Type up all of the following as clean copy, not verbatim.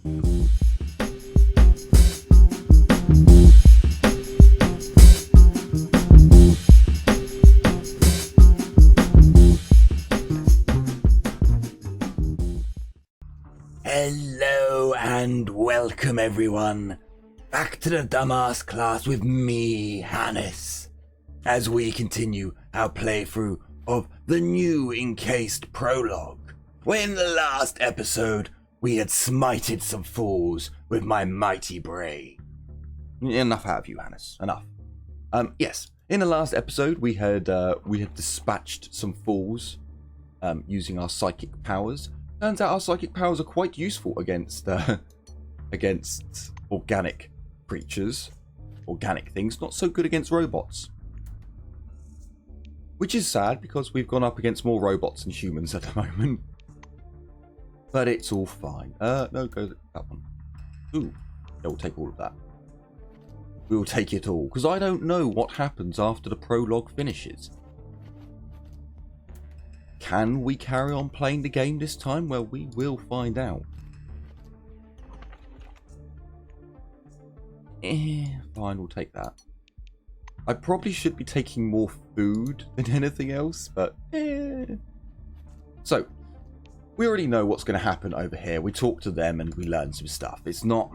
Hello and welcome everyone back to the Dumbass class with me, Hannis, as we continue our playthrough of the new Encased prologue, where in the last episode we had smited some fools with my mighty bray. Enough out of you, Hannis, enough. Yes, in the last episode we had dispatched some fools using our psychic powers. Turns out our psychic powers are quite useful against organic creatures, organic things, not so good against robots. Which is sad because we've gone up against more robots than humans at the moment. But it's all fine. No, go that one. Ooh, we'll take all of that. We'll take it all, because I don't know what happens after the prologue finishes. Can we carry on playing the game this time? Well, we will find out. Fine, we'll take that. I probably should be taking more food than anything else, but So, we already know what's going to happen over here. We talked to them and we learned some stuff. It's not...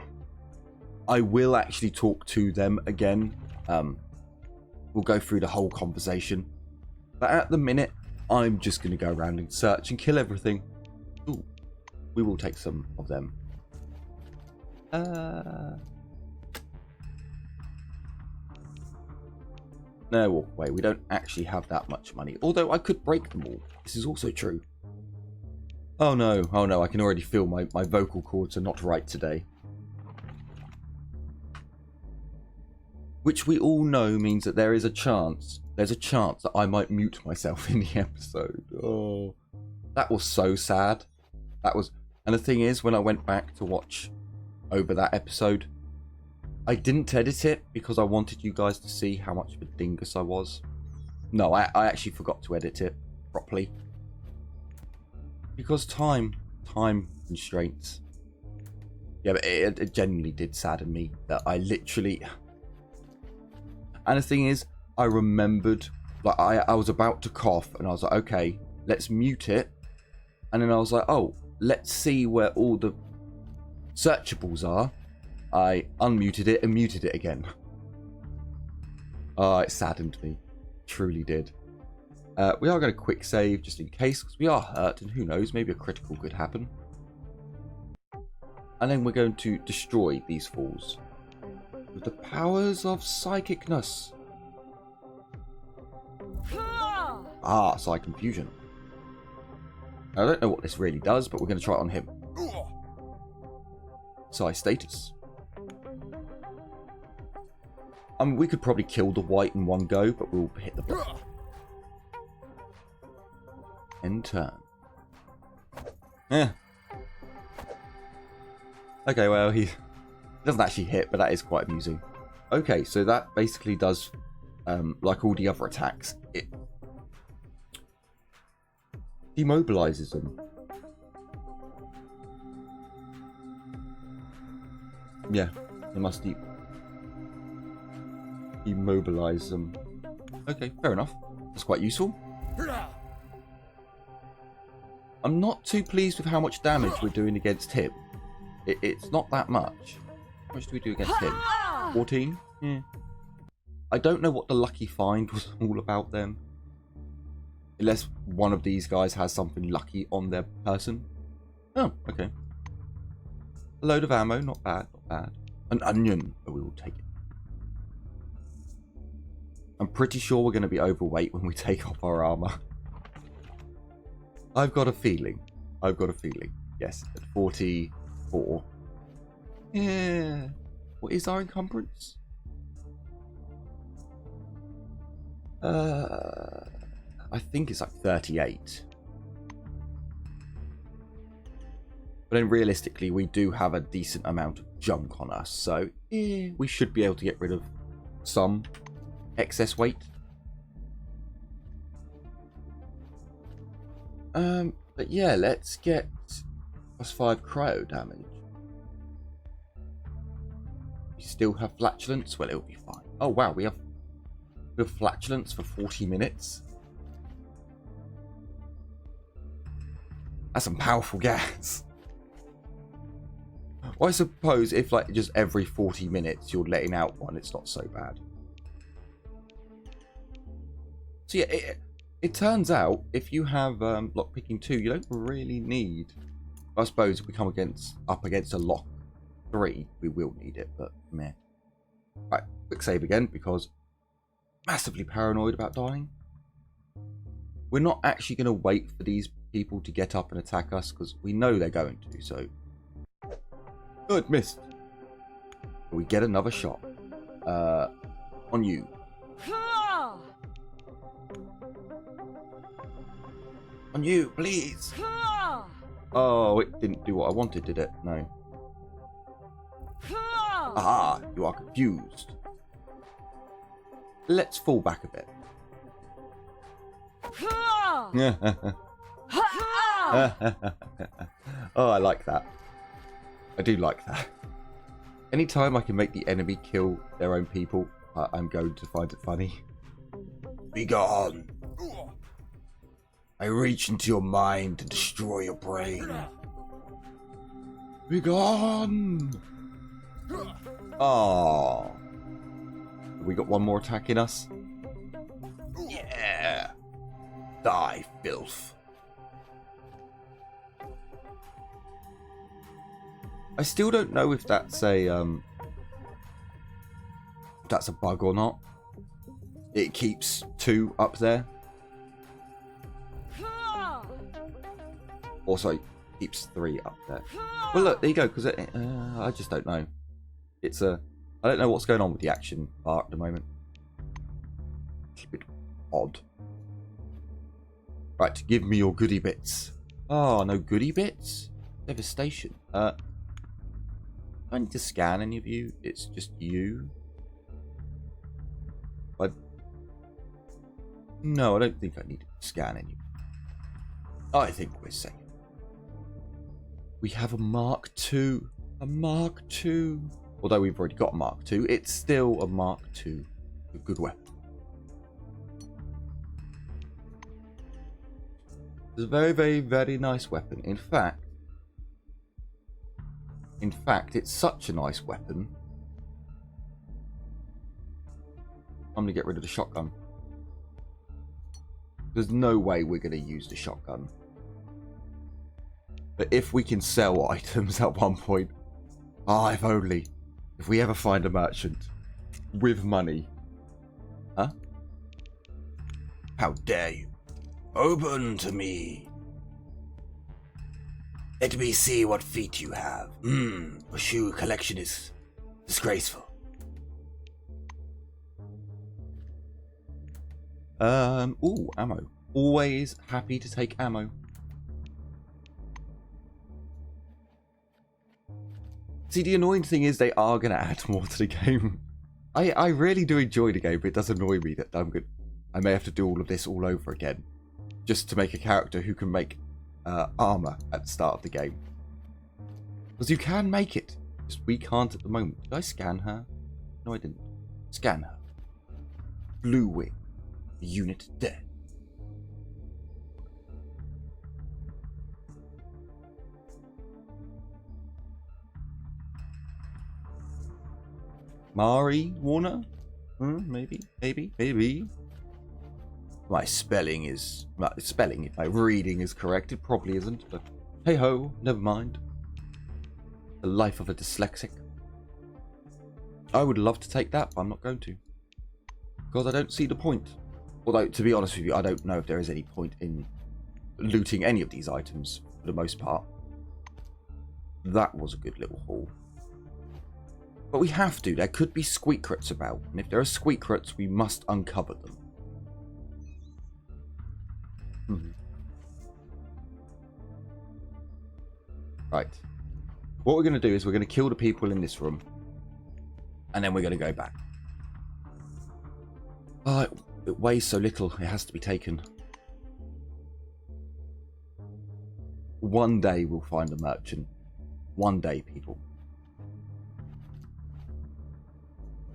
I will actually talk to them again. We'll go through the whole conversation. But at the minute, I'm just going to go around and search and kill everything. Ooh, we will take some of them. No, walk away. We don't actually have that much money. Although I could break them all. This is also true. Oh no, I can already feel my vocal cords are not right today. Which we all know means that there is a chance. There's a chance that I might mute myself in the episode. Oh, that was so sad. That was, and the thing is, when I went back to watch over that episode, I didn't edit it because I wanted you guys to see how much of a dingus I was. No, I actually forgot to edit it properly. Because time constraints. Yeah, but it genuinely did sadden me that I literally... And the thing is, I remembered, like, I was about to cough, and I was like, okay, let's mute it. And then I was like, oh, let's see where all the searchables are. I unmuted it and muted it again. Oh, it saddened me. Truly did. We are going to quick save, just in case, because we are hurt, and who knows, maybe a critical could happen. And then we're going to destroy these fools with the powers of psychicness. Ah, Psych Confusion. I don't know what this really does, but we're going to try it on him. Psi Status. We could probably kill the white in one go, but we'll hit the black. End turn. Okay, well, he doesn't actually hit, but that is quite amusing. Okay, so that basically does, like all the other attacks, it demobilizes them. Yeah, it must demobilize them. Okay, fair enough. That's quite useful. I'm not too pleased with how much damage we're doing against him. It's not that much. How much do we do against him? 14? Yeah. I don't know what the lucky find was all about then. Unless one of these guys has something lucky on their person. Oh, okay. A load of ammo, not bad, not bad. An onion, but we will take it. I'm pretty sure we're going to be overweight when we take off our armor. I've got a feeling. Yes, at 44. Yeah. What is our encumbrance? I think it's like 38. But then realistically, we do have a decent amount of junk on us, so we should be able to get rid of some excess weight. But yeah, let's get +5 cryo damage. you still have flatulence? Well, it'll be fine. Oh, wow, we have flatulence for 40 minutes. That's some powerful gas. Well, I suppose if, like, just every 40 minutes you're letting out one, it's not so bad. So, yeah, it turns out if you have lockpicking 2, you don't really need... I suppose if we come up against a lock 3, we will need it, but meh. Right, quick save again, because massively paranoid about dying. We're not actually going to wait for these people to get up and attack us, because we know they're going to, so... Good, missed. We get another shot. On you. On you, please. Oh, it didn't do what I wanted, did it? No. Aha, you are confused. Let's fall back a bit. Oh, I like that. I do like that. Anytime I can make the enemy kill their own people, I'm going to find it funny. Be gone. I reach into your mind to destroy your brain. Be gone. Oh. We got one more attack in us. Yeah. Die, filth. I still don't know if that's a bug or not. It keeps 2 up there. Also, keeps 3 up there. Well, look, there you go. Because I just don't know. It's I don't know what's going on with the action bar at the moment. It's a bit odd. Right, give me your goodie bits. Oh, no goodie bits? Devastation. I need to scan any of you. It's just you. No, I don't think I need to scan any. I think we're safe. We have a Mark II. A Mark II. Although we've already got a Mark II, it's still a Mark II. A good weapon. It's a very, very, very nice weapon. In fact, it's such a nice weapon. I'm going to get rid of the shotgun. There's no way we're going to use the shotgun. But if we can sell items at one point... Ah, if only. If we ever find a merchant with money. Huh? How dare you? Open to me. Let me see what feet you have. Your shoe collection is disgraceful. Ooh, ammo. Always happy to take ammo. See, the annoying thing is they are going to add more to the game. I really do enjoy the game, but it does annoy me that I may have to do all of this all over again. Just to make a character who can make armor at the start of the game. Because you can make it. Just we can't at the moment. Did I scan her? No, I didn't. Scan her. Blue Wing. Unit dead. Mari Warner? Maybe. My spelling is... if my reading is correct, it probably isn't, but hey ho, never mind. The life of a dyslexic. I would love to take that, but I'm not going to. Because I don't see the point. Although, to be honest with you, I don't know if there is any point in looting any of these items, for the most part. That was a good little haul. But we have to. There could be squeakrets about. And if there are squeakrets, we must uncover them. Right. What we're going to do is we're going to kill the people in this room. And then we're going to go back. Oh, it weighs so little. It has to be taken. One day we'll find a merchant. One day, people.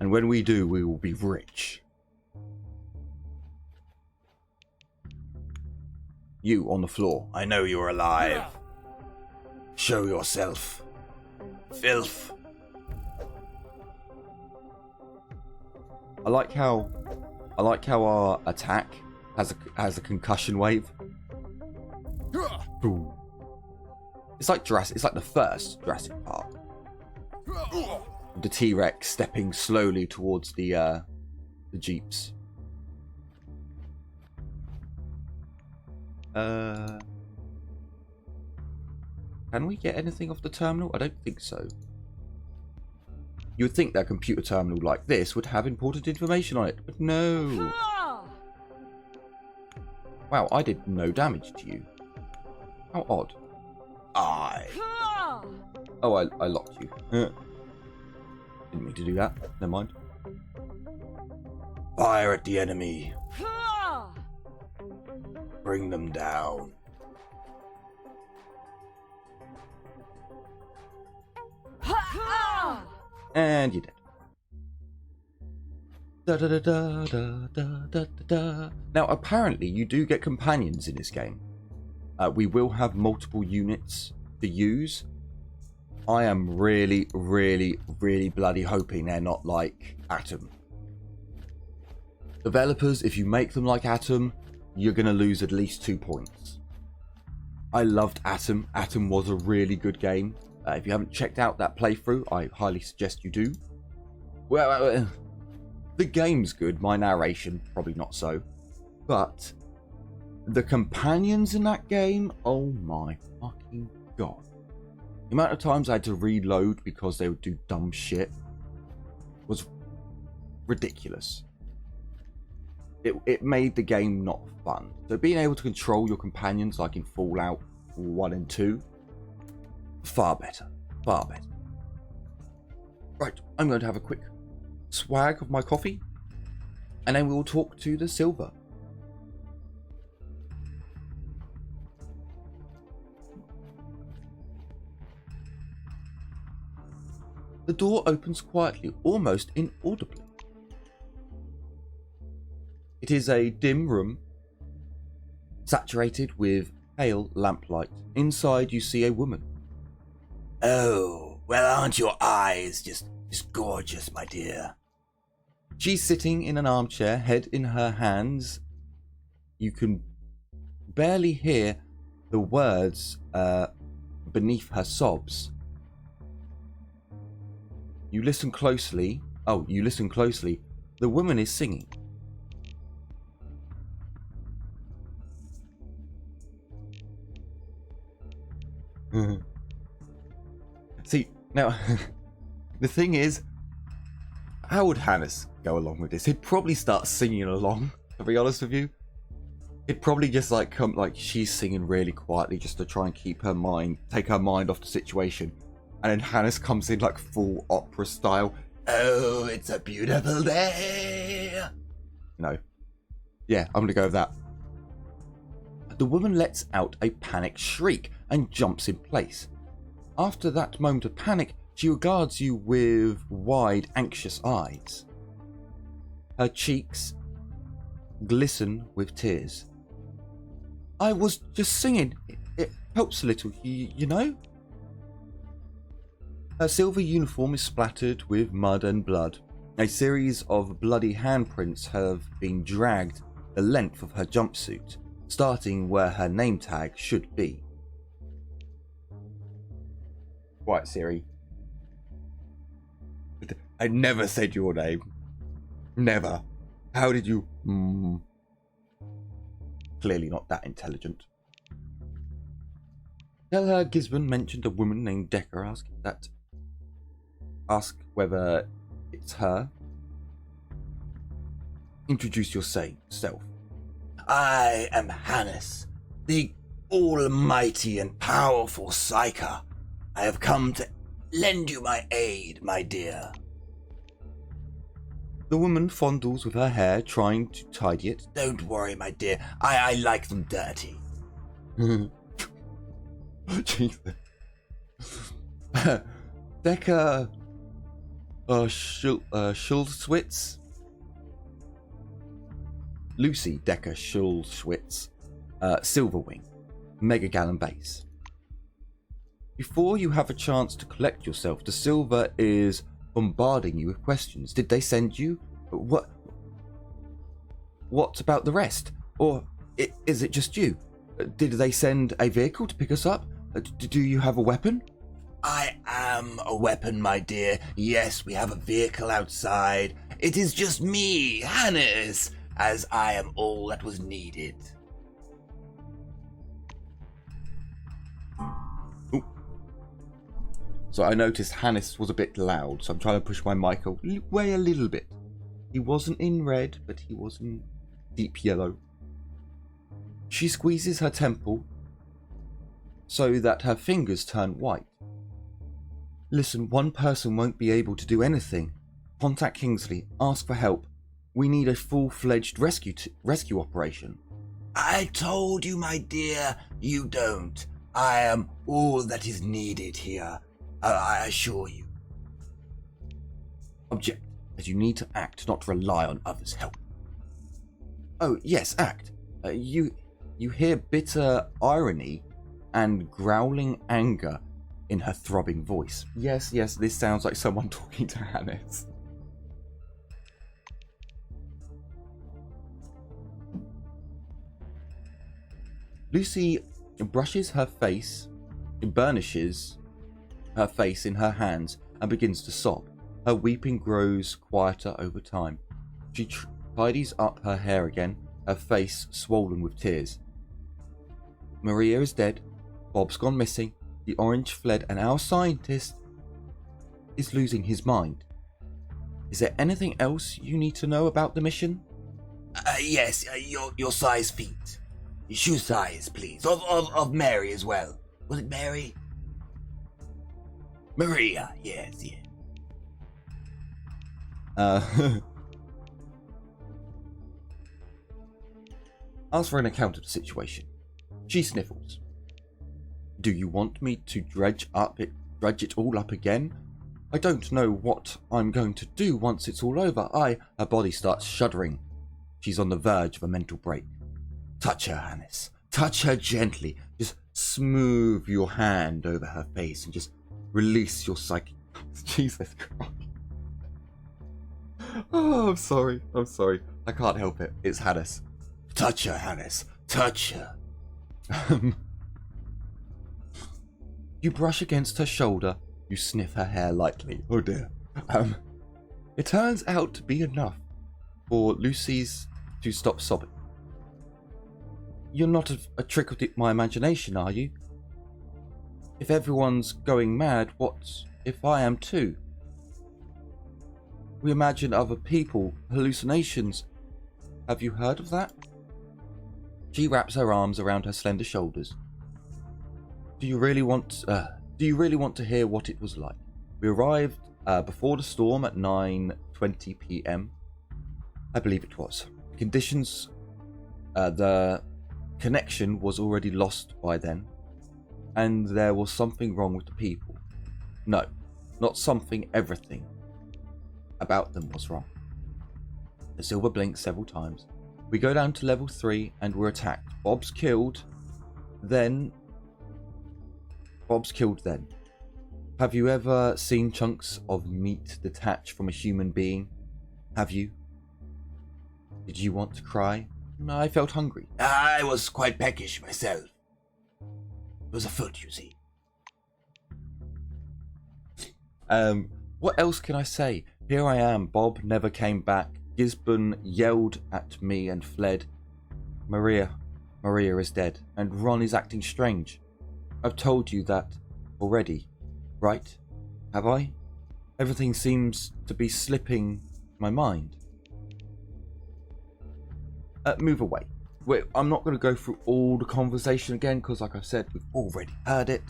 And when we do, we will be rich. You on the floor. I know you're alive. Show yourself. Filth. I like how our attack has a concussion wave. Boom. It's like the first Jurassic Park. The T-Rex stepping slowly towards the jeeps. Can we get anything off the terminal? I don't think so. You would think that a computer terminal like this would have important information on it, but no. Wow, I did no damage to you. How odd. Oh, I locked you. Didn't mean to do that. Never mind. Fire at the enemy. Bring them down. And you're dead. Da, da, da, da, da, da, da, da. Now, apparently, you do get companions in this game. We will have multiple units to use. I am really, really, really bloody hoping they're not like Atom. Developers, if you make them like Atom, you're going to lose at least 2 points. I loved Atom. Atom was a really good game. If you haven't checked out that playthrough, I highly suggest you do. Well, the game's good. My narration, probably not so. But the companions in that game, oh my fucking god. The amount of times I had to reload because they would do dumb shit was ridiculous. It made the game not fun. So being able to control your companions like in Fallout 1 and 2, far better. Far better. Right, I'm going to have a quick swag of my coffee, and then we will talk to the Silver. The door opens quietly, almost inaudibly. It is a dim room, saturated with pale lamplight. Inside you see a woman. Oh, well, aren't your eyes just gorgeous, my dear? She's sitting in an armchair, head in her hands. You can barely hear the words beneath her sobs. You listen closely. Oh, you listen closely. The woman is singing. See, now, the thing is, how would Hannis go along with this? He'd probably start singing along, to be honest with you. He'd probably just come she's singing really quietly just to try and take her mind off the situation. And then Hannis comes in like full opera style. Oh, it's a beautiful day. No. Yeah, I'm gonna go with that. The woman lets out a panicked shriek and jumps in place. After that moment of panic, she regards you with wide, anxious eyes. Her cheeks glisten with tears. I was just singing. It helps a little, you know? Her silver uniform is splattered with mud and blood. A series of bloody handprints have been dragged the length of her jumpsuit, starting where her name tag should be. Right, Siri. I never said your name. Never. How did you... Clearly not that intelligent. Tell her Gisborne mentioned a woman named Decker. Ask whether it's her. Introduce yourself. I am Hannis, the almighty and powerful Psyker. I have come to lend you my aid, my dear. The woman fondles with her hair, trying to tidy it. Don't worry, my dear. I like them dirty. Jesus. Decker. Schulzwitz. Lucy Decker Schulzwitz, Silverwing, Mega Gallon Base. Before you have a chance to collect yourself, the Silver is bombarding you with questions. Did they send you? What about the rest? Or is it just you? Did they send a vehicle to pick us up? Do you have a weapon? I am a weapon, my dear. Yes, we have a vehicle outside. It is just me, Hannis, as I am all that was needed. Ooh. So I noticed Hannis was a bit loud, so I'm trying to push my mic away a little bit. He wasn't in red, but he was in deep yellow. She squeezes her temple so that her fingers turn white. Listen, one person won't be able to do anything. Contact Kingsley, ask for help. We need a full-fledged rescue operation. I told you, my dear, you don't. I am all that is needed here, I assure you. Object, as you need to act, not rely on others' help. Oh, yes, act. You hear bitter irony and growling anger in her throbbing voice. Yes, this sounds like someone talking to Hannis. Lucy brushes her face, burnishes her face in her hands and begins to sob. Her weeping grows quieter over time. She tidies up her hair again, her face swollen with tears. Maria is dead, Bob's gone missing, the Orange fled, and our scientist is losing his mind. Is there anything else you need to know about the mission? Yes, your size feet. Shoe size, please. Of Mary as well. Was it Mary? Maria, yes. Ask for an account of the situation. She sniffles. Do you want me to dredge it all up again? I don't know what I'm going to do once it's all over. Her body starts shuddering. She's on the verge of a mental break. Touch her, Hannis. Touch her gently. Just smooth your hand over her face and just release your psychic. Jesus Christ. Oh, I'm sorry. I can't help it. It's Hannis. Touch her, Hannis. Touch her. You brush against her shoulder. You sniff her hair lightly. Oh dear. It turns out to be enough for Lucy's to stop sobbing. You're not a trick of my imagination, are you? If everyone's going mad, what if I am too? We imagine other people, hallucinations. Have you heard of that? She wraps her arms around her slender shoulders. Do you really want to hear what it was like? We arrived before the storm at 9:20 p.m. I believe it was. Conditions, the connection was already lost by then, and there was something wrong with the people. No, not something, everything about them was wrong. The silver blinks several times. We go down to level 3 and we're attacked. Bob's killed then. Have you ever seen chunks of meat detach from a human being? Have you? Did you want to cry? No, I felt hungry. I was quite peckish myself. It was a foot, you see. What else can I say? Here I am. Bob never came back. Gisborne yelled at me and fled. Maria is dead, and Ron is acting strange. I've told you that already, right? Have I? Everything seems to be slipping my mind. Move away. Wait, I'm not going to go through all the conversation again because, like I said, we've already heard it.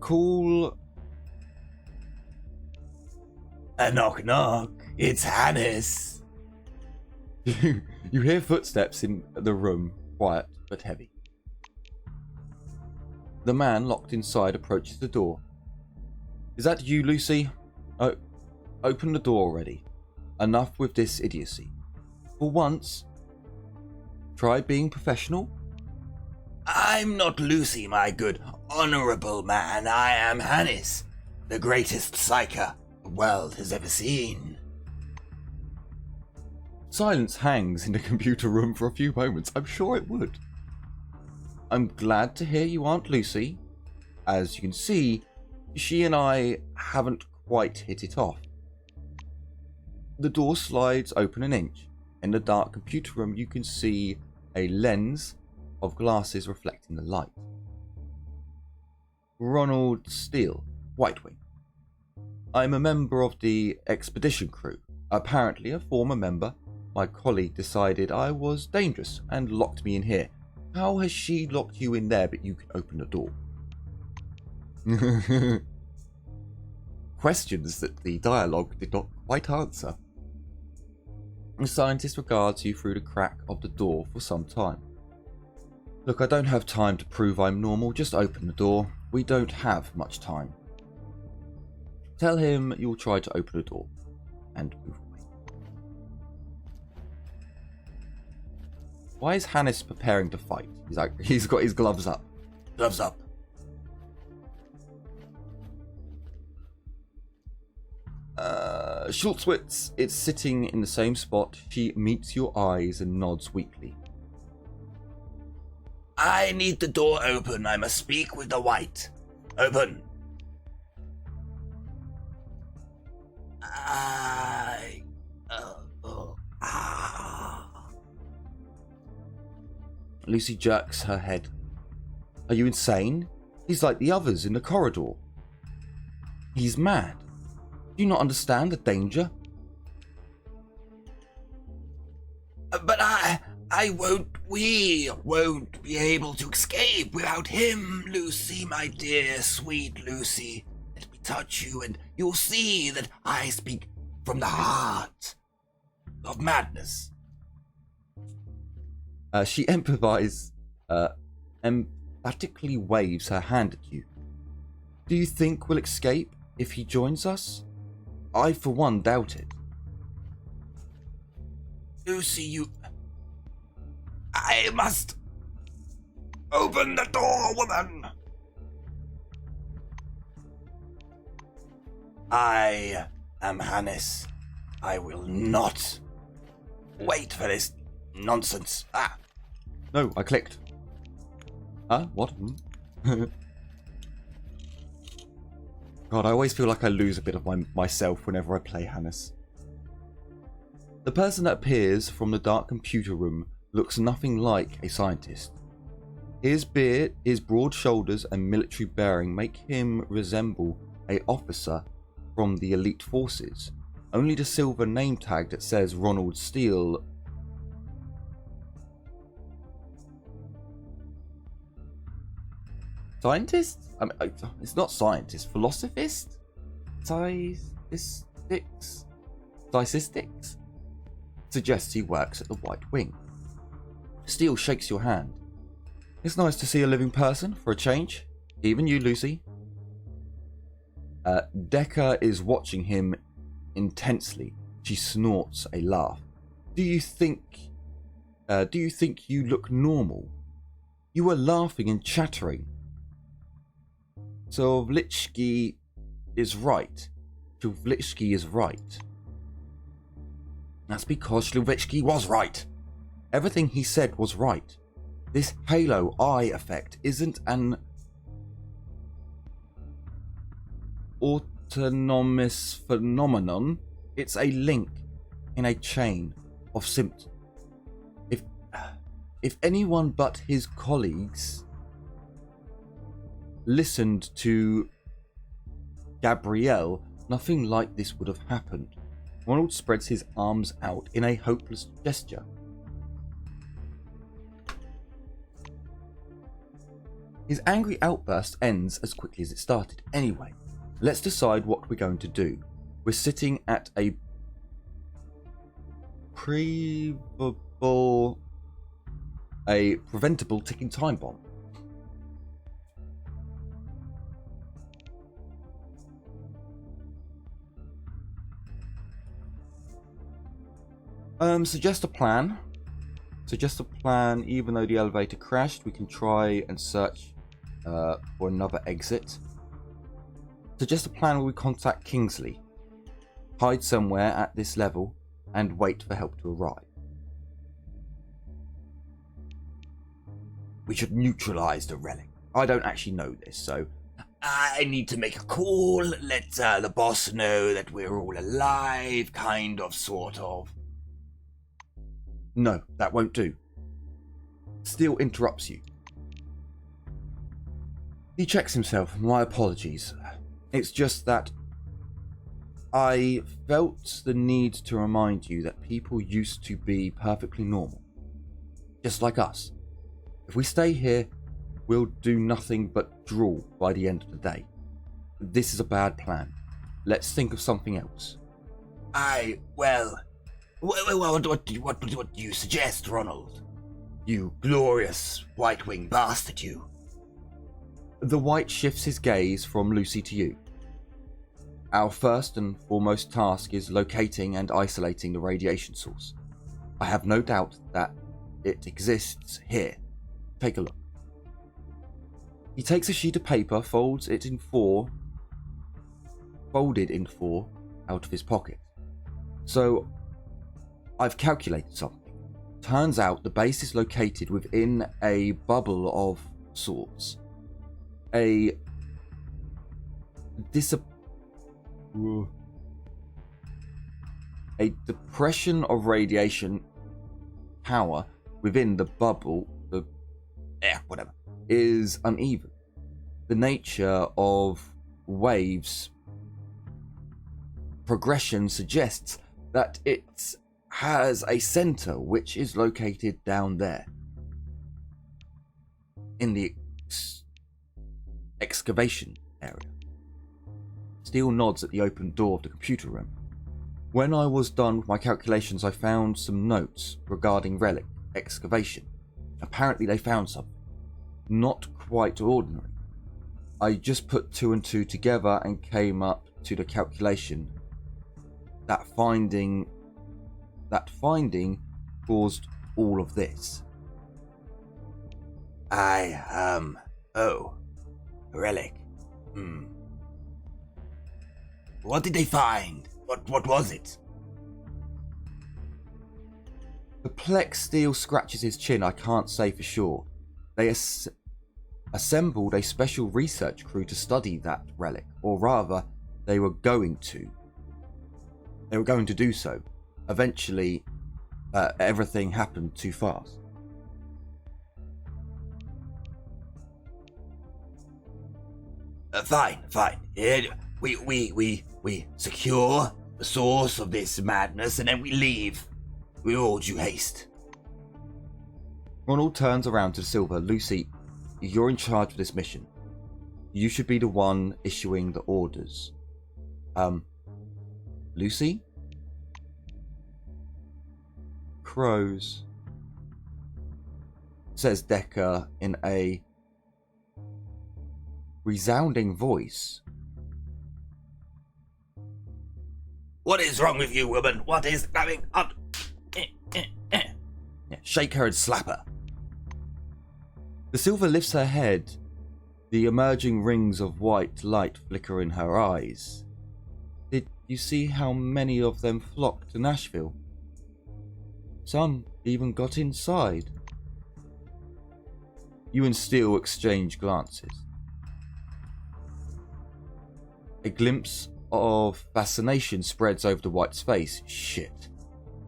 Cool. A knock knock. It's Hannis. You hear footsteps in the room, quiet but heavy. The man locked inside approaches the door. Is that you, Lucy? Oh, open the door already. Enough with this idiocy. For once, try being professional. I'm not Lucy, my good, honourable man. I am Hannis, the greatest psyker the world has ever seen. Silence hangs in the computer room for a few moments. I'm sure it would. I'm glad to hear you aren't Lucy. As you can see, she and I haven't quite hit it off. The door slides open an inch. In the dark computer room, you can see a lens of glasses reflecting the light. Ronald Steele, White Wing. I'm a member of the expedition crew. Apparently a former member. My colleague decided I was dangerous and locked me in here. How has she locked you in there but you can open the door? Questions that the dialogue did not quite answer. The scientist regards you through the crack of the door for some time. Look, I don't have time to prove I'm normal. Just open the door. We don't have much time. Tell him you'll try to open the door and move away. Why is Hannis preparing to fight? He's got his gloves up. Gloves up. Schultzwitz is sitting in the same spot. She meets your eyes and nods weakly. I need the door open. I must speak with the white. Open. Lucy jerks her head. Are you insane? He's like the others in the corridor. He's mad. Do you not understand the danger? But we won't be able to escape without him, Lucy, my dear, sweet Lucy. Let me touch you and you'll see that I speak from the heart of madness. She emphatically waves her hand at you. Do you think we'll escape if he joins us? I, for one, doubt it. Lucy, I must open the door, woman. I am Hannis. I will not wait for this nonsense. No, I clicked. What? God, I always feel like I lose a bit of myself whenever I play Hannis. The person that appears from the dark computer room looks nothing like a scientist. His beard, his broad shoulders and military bearing make him resemble an officer from the elite forces. Only the silver name tag that says Ronald Steele Scientist? It's not scientist. Philosophist? Statistics? Suggests he works at the White Wing. Steele shakes your hand. It's nice to see a living person for a change. Even you, Lucy. Decker is watching him intensely. She snorts a laugh. Do you think you look normal? You were laughing and chattering. Sovlitsky is right. That's because Slovitsky was right. Everything he said was right. This halo eye effect isn't an autonomous phenomenon. It's a link in a chain of symptoms. If anyone but his colleagues listened to Gabrielle, nothing like this would have happened. Ronald spreads his arms out in a hopeless gesture. His angry outburst ends as quickly as it started. Anyway, let's decide what we're going to do. We're sitting at a preventable ticking time bomb. Suggest a plan. Suggest a plan. Even though the elevator crashed, we can try and search for another exit. Suggest a plan where we contact Kingsley, hide somewhere at this level, and wait for help to arrive. We should neutralize the relic. I don't actually know this, so I need to make a call, let the boss know that we're all alive, kind of, sort of. No, that won't do. Steele interrupts you. He checks himself. My apologies. It's just that I felt the need to remind you that people used to be perfectly normal. Just like us. If we stay here, we'll do nothing but drool by the end of the day. This is a bad plan. Let's think of something else. What do you suggest, Ronald? You glorious white-winged bastard, you. The White shifts his gaze from Lucy to you. Our first and foremost task is locating and isolating the radiation source. I have no doubt that it exists here. Take a look. He takes a sheet of paper, folded in four out of his pocket. So, I've calculated something. Turns out the base is located within a bubble of sorts. A depression of radiation power within the bubble, is uneven. The nature of waves progression suggests that it has a center which is located down there in the excavation area. Steele nods at the open door of the computer room. When I was done with my calculations, I found some notes regarding relic excavation. Apparently they found something. Not quite ordinary. I just put two and two together and came up to the calculation. That finding caused all of this. Relic. What did they find? What was it? Perplexed, Steele scratches his chin. I can't say for sure. They assembled a special research crew to study that relic, or rather, they were going to do so. Eventually, everything happened too fast. Fine. We secure the source of this madness, and then we leave. With all due haste. Ronald turns around to Silver. Lucy, you're in charge of this mission. You should be the one issuing the orders. Lucy? Crows, says Decker in a resounding voice. What is wrong with you, woman? What is going on? Yeah, shake her and slap her. The Silver lifts her head. The emerging rings of white light flicker in her eyes. Did you see how many of them flocked to Nashville? Some even got inside. You and Steele exchange glances. A glimpse of fascination spreads over the White's face. Shit.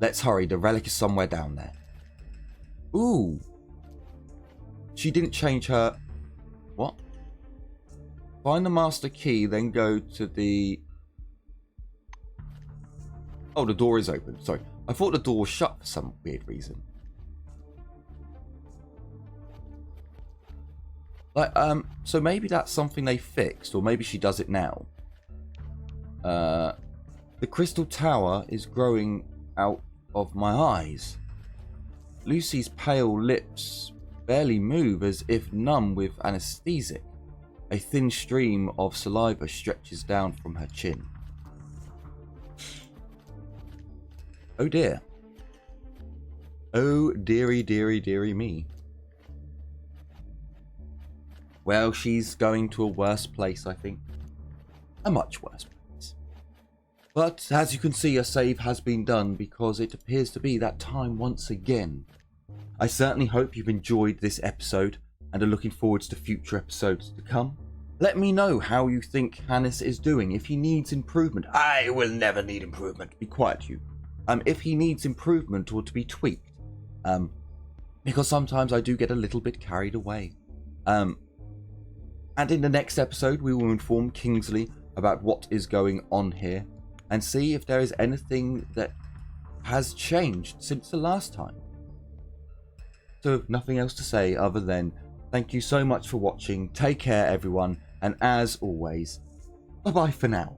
Let's hurry, the relic is somewhere down there. Ooh. She didn't change her... What? Find the master key, then go to the... Oh, the door is open. Sorry. I thought the door was shut for some weird reason. So maybe that's something they fixed, or maybe she does it now. The crystal tower is growing out of my eyes. Lucy's pale lips barely move, as if numb with anesthetic. A thin stream of saliva stretches down from her chin. Oh dear. Oh, dearie, dearie, dearie me. Well, she's going to a worse place, I think. A much worse place. But, as you can see, a save has been done because it appears to be that time once again. I certainly hope you've enjoyed this episode and are looking forward to future episodes to come. Let me know how you think Hannis is doing. If he needs improvement, I will never need improvement. Be quiet, you. If he needs improvement or to be tweaked. Because sometimes I do get a little bit carried away. And in the next episode, we will inform Kingsley about what is going on here and see if there is anything that has changed since the last time. So, nothing else to say other than thank you so much for watching. Take care, everyone. And as always, bye-bye for now.